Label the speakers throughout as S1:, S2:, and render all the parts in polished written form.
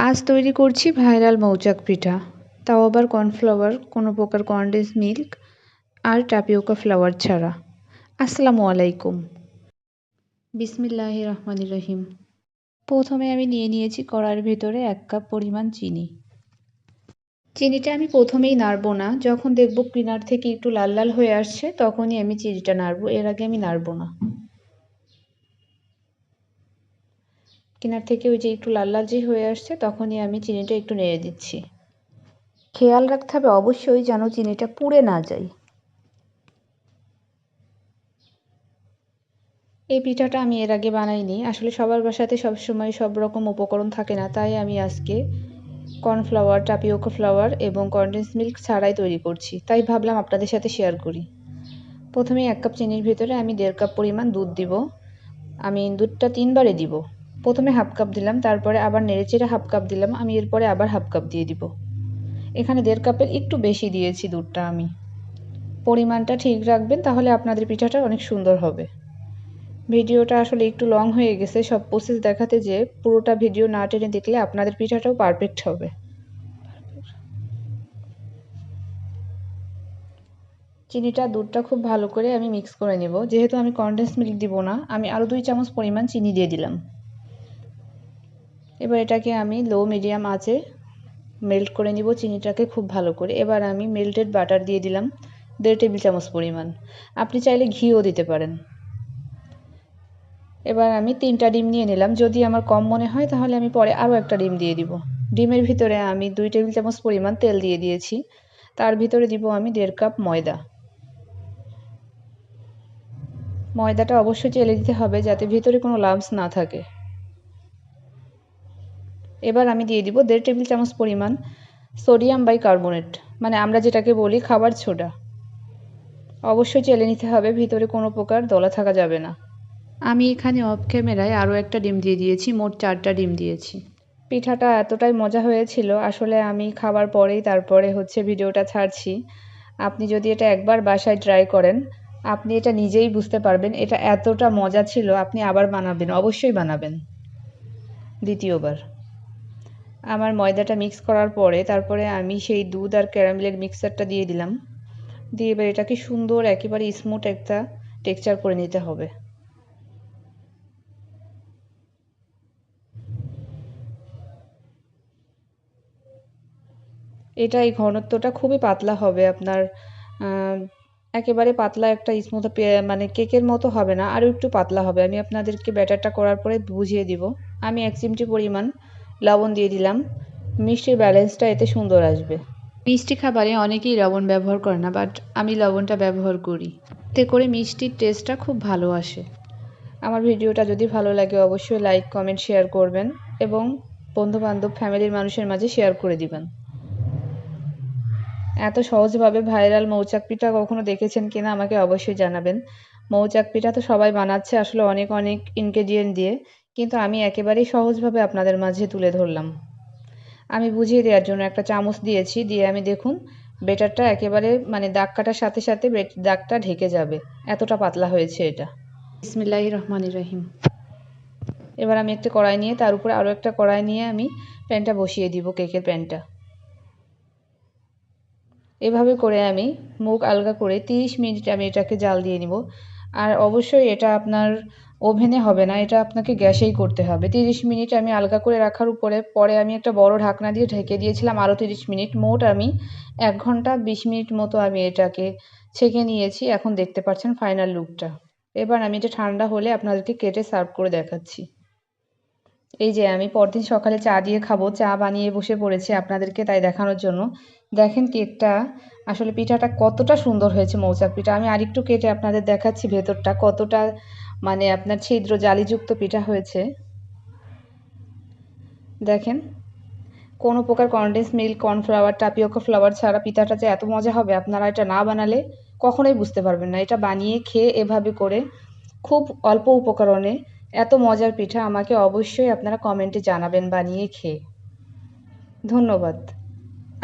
S1: আজ তৈরি করছি ভাইরাল মৌচাক পিঠা, তাও আবার কর্নফ্লাওয়ার, কোনো প্রকার কনডেন্স মিল্ক আর টাপিওকা ফ্লাওয়ার ছাড়া। আসসালামু আলাইকুম। বিসমিল্লাহির রহমানির রহিম। প্রথমে আমি নিয়ে নিয়েছি কড়াইয়ের ভিতরে 1 কাপ পরিমাণ চিনি। চিনিটা আমি প্রথমেই নাড়বো না, যখন দেখব কিনার থেকে একটু লাল লাল হয়ে আসছে তখনই আমি চিনিটা নাড়বো, এর আগে আমি নাড়বো না। কিনার থেকে ওই যে একটু লাল লাল যে হয়ে আসছে তখনই আমি চিনিটা একটু নেড়ে দিচ্ছি। খেয়াল রাখতে হবে অবশ্যই যেন চিনিটা পুড়ে না যায়। এই পিঠাটা আমি এর আগে বানাইনি, আসলে সবার বাসাতে সবসময় সব রকম উপকরণ থাকে না, তাই আমি আজকে কর্নফ্লাওয়ার, টাপিওকা ফ্লাওয়ার এবং কনডেন্স মিল্ক ছাড়াই তৈরি করছি, তাই ভাবলাম আপনাদের সাথে শেয়ার করি। প্রথমে 1 কাপ চিনির ভিতরে আমি 1.5 কাপ পরিমাণ দুধ দিব। আমি দুধটা 3 বারে দিব। প্রথমে 1/2 কাপ দিলাম, তারপরে আবার নেড়েচেড়ে 1/2 কাপ দিলাম, আমি এরপরে আবার 1/2 কাপ দিয়ে দিব। এখানে 1.5 কাপের একটু বেশি দিয়েছি দুধটা আমি। পরিমাণটা ঠিক রাখবেন, তাহলে আপনাদের পিঠাটা অনেক সুন্দর হবে। ভিডিওটা আসলে একটু লং হয়ে গেছে, সব প্রসেস দেখাতে যে পুরোটা ভিডিও না টেনে দেখলে আপনাদের পিঠাটাও পারফেক্ট হবে। চিনিটা দুধটা খুব ভালো করে আমি মিক্স করে নেব। যেহেতু আমি কনডেন্স মিল্ক দিব না, আমি আরও 2 চামচ পরিমাণ চিনি দিয়ে দিলাম। এবার এটাকে আমি লো মিডিয়াম আঁচে মেল্ট করে নিব চিনিটাকে খুব ভালো করে। এবার আমি মেল্টেড বাটার দিয়ে দিলাম 1.5 টেবিল চামচ পরিমাণ। আপনি চাইলে ঘিও দিতে পারেন। এবার আমি 3টা ডিম নিয়ে নিলাম, যদি আমার কম মনে হয় তাহলে আমি পরে আরও একটা ডিম দিয়ে দিব। ডিমের ভিতরে আমি 2 টেবিল চামচ পরিমাণ তেল দিয়ে দিয়েছি, তার ভিতরে দিব আমি 1.5 কাপ ময়দা। ময়দাটা অবশ্যই চেলে দিতে হবে যাতে ভিতরে কোনো লাম্পস না থাকে। এবার আমি দিয়ে দিব 1.5 টেবিল চামচ পরিমাণ সোডিয়াম বাইকার্বনেট, মানে আমরা যেটাকে বলি খাবার সোডা। অবশ্যই চেলে নিতে হবে, ভিতরে কোনো প্রকার দলা থাকা যাবে না। আমি এখানে অফ ক্যামেরায় আরও একটা ডিম দিয়ে দিয়েছি, মোট 4টা ডিম দিয়েছি। পিঠাটা এতটাই মজা হয়েছিল, আসলে আমি খাবার পরেই তারপরে ভিডিওটা ছাড়ছি। আপনি যদি এটা একবার বাসায় ট্রাই করেন, আপনি এটা নিজেই বুঝতে পারবেন এটা এতটা মজা ছিল, আপনি আবার বানাবেন, অবশ্যই বানাবেন দ্বিতীয়বার। আমার ময়দাটা মিক্স করার পরে তারপরে আমি সেই দুধ আর ক্যারামেলের মিক্সচারটা দিয়ে দিলাম। দিয়ে এবার এটাকে সুন্দর একেবারে স্মুথ একটা টেক্সচার করে নিতে হবে। এটা এই ঘনত্বটা খুবই পাতলা হবে আপনার, একেবারে পাতলা একটা স্মুথ মানে কেকের মতো হবে না, আরও একটু পাতলা হবে। আমি আপনাদেরকে ব্যাটারটা করার পরে বুঝিয়ে দিব। আমি 1 চিমটি পরিমাণ লবণ দিয়ে দিলাম, মিষ্টির ব্যালেন্সটা এতে সুন্দর আসবে। মিষ্টি খাবারে অনেকেই লবণ ব্যবহার করে না, বাট আমি লবণটা ব্যবহার করি, এতে করে মিষ্টির টেস্টটা খুব ভালো আসে। আমার ভিডিওটা যদি ভালো লাগে অবশ্যই লাইক, কমেন্ট, শেয়ার করবেন এবং বন্ধুবান্ধব, ফ্যামিলির মানুষের মাঝে শেয়ার করে দিবেন। এত সহজভাবে ভাইরাল মৌচাক পিঠা কখনো দেখেছেন কিনা আমাকে অবশ্যই জানাবেন। মৌচাক পিঠা তো সবাই বানাচ্ছে আসলে অনেক অনেক ইনগ্রেডিয়েন্ট দিয়ে, কিন্তু আমি একেবারেই সহজভাবে আপনাদের মাঝে তুলে ধরলাম। আমি বুঝিয়ে দেওয়ার জন্য একটা চামচ দিয়েছি, দিয়ে আমি দেখুন বেটারটা একেবারে মানে দাগ কাটার সাথে সাথে দাগটা ঢেকে যাবে, এতটা পাতলা হয়েছে এটা। বিসমিল্লাহির রহমানির রহিম। এবার আমি একটা কড়াই নিয়ে তার উপরে আরও একটা কড়াই নিয়ে আমি প্যানটা বসিয়ে দিব, কেকের প্যানটা। এভাবে করে আমি মুখ আলগা করে 30 মিনিট আমি এটাকে জাল দিয়ে নিব। আর অবশ্যই এটা আপনার ওভেনে হবে না, এটা আপনাকে গ্যাসেই করতে হবে। 30 মিনিট আমি আলগা করে রাখার পরে আমি একটা বড় ঢাকনা দিয়ে ঢেকে দিয়েছিলাম আরও 30 মিনিট। মোট আমি 1 ঘন্টা 20 মিনিট মতো আমি এটাকে ছেঁকে নিয়েছি। এখন দেখতে পাচ্ছেন ফাইনাল লুকটা। এবার আমি এটা ঠান্ডা হলে আপনাদেরকে কেটে সার্ভ করে দেখাচ্ছি। এই যে আমি পরদিন সকালে চা দিয়ে খাবো, চা বানিয়ে বসে পড়েছি আপনাদেরকে তাই দেখানোর জন্য। দেখেন কেকটা, আসলে পিঠাটা কতটা সুন্দর হয়েছে মৌচাক পিঠা। আমি আরেকটু কেটে আপনাদের দেখাচ্ছি ভেতরটা কতটা মানে আপনার ছিদ্র জালিযুক্ত পিঠা হয়েছে। দেখেন কোনো প্রকার কনডেন্স মিল্ক, কর্নফ্লাওয়ার, টাপিওকা ফ্লাওয়ার ছাড়া পিঠাটা যে এত মজা হবে আপনারা এটা না বানালে কখনোই বুঝতে পারবেন না। এটা বানিয়ে খেয়ে এভাবে করে খুব অল্প উপকরণে এত মজার পিঠা আমাকে অবশ্যই আপনারা কমেন্টে জানাবেন বানিয়ে খেয়ে। ধন্যবাদ।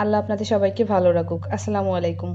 S1: আল্লাহ আপনাদের সবাইকে ভালো রাখুক। আসসালামু আলাইকুম।